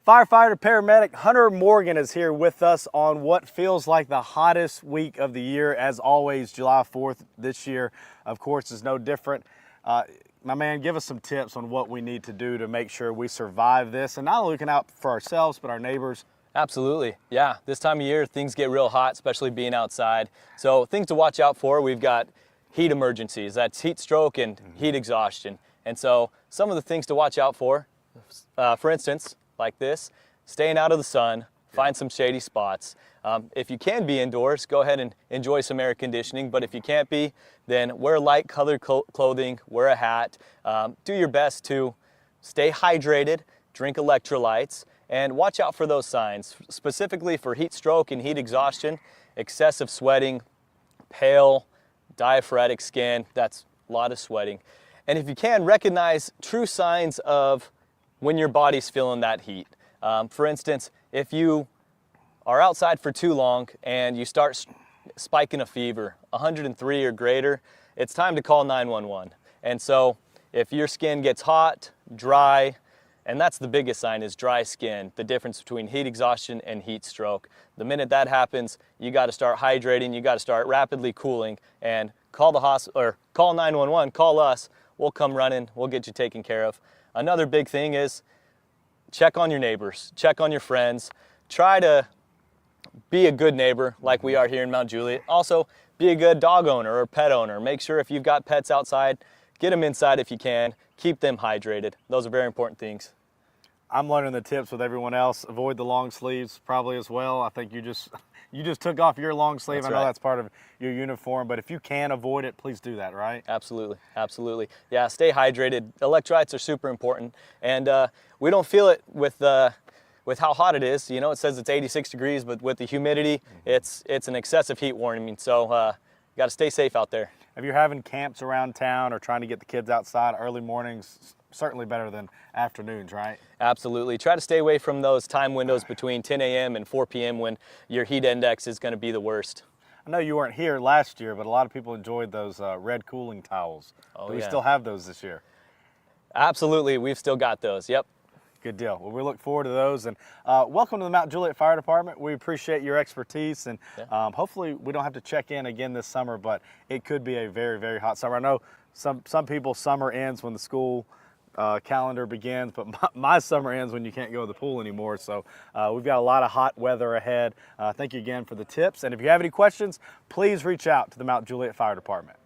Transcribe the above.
Firefighter paramedic Hunter Morgan is here with us on what feels like the hottest week of the year. As always, July 4th this year, of course, is no different. My man, give us some tips on what we need to do to make sure we survive this, and not only looking out for ourselves, but our neighbors. Absolutely. Yeah, this time of year things get real hot, especially being outside. So things to watch out for, we've got heat emergencies. That's heat stroke and heat exhaustion. And so some of the things to watch out for instance, like this, staying out of the sun, find some shady spots. If you can be indoors, go ahead and enjoy some air conditioning, but if you can't be, then wear light colored clothing, wear a hat, do your best to stay hydrated, drink electrolytes, and watch out for those signs, specifically for heat stroke and heat exhaustion, excessive sweating, pale, diaphoretic skin, that's a lot of sweating. And if you can, recognize true signs of when your body's feeling that heat. For instance, if you are outside for too long and you start spiking a fever, 103 or greater, it's time to call 911. And so if your skin gets hot, dry, and that's the biggest sign is dry skin, the difference between heat exhaustion and heat stroke. The minute that happens, you got to start hydrating, you got to start rapidly cooling, and call the hospital or call 911, call us, we'll come running, we'll get you taken care of. Another big thing is check on your neighbors, check on your friends, try to be a good neighbor like we are here in Mount Juliet. Also, be a good dog owner or pet owner. Make sure if you've got pets outside, get them inside if you can, keep them hydrated. Those are very important things. I'm learning the tips with everyone else. Avoid the long sleeves probably as well. I think you just took off your long sleeve. That's I know right. that's part of your uniform, but if you can avoid it, please do that, right? Absolutely, absolutely. Yeah, stay hydrated. Electrolytes are super important, and we don't feel it with how hot it is. You know, it says it's 86 degrees, but with the humidity, it's an excessive heat warning. So you got to stay safe out there. If you're having camps around town or trying to get the kids outside, early mornings, certainly better than afternoons, right? Absolutely. Try to stay away from those time windows between 10 a.m. and 4 p.m. when your heat index is going to be the worst. I know you weren't here last year, but a lot of people enjoyed those red cooling towels. Oh, Do we yeah. still have those this year? Absolutely. We've still got those. Yep. Good deal. Well, we look forward to those. And welcome to the Mount Juliet Fire Department. We appreciate your expertise. And hopefully we don't have to check in again this summer, but it could be a very, very hot summer. I know some people, summer ends when the school calendar begins, but my summer ends when you can't go to the pool anymore. So we've got a lot of hot weather ahead. Thank you again for the tips. And if you have any questions, please reach out to the Mount Juliet Fire Department.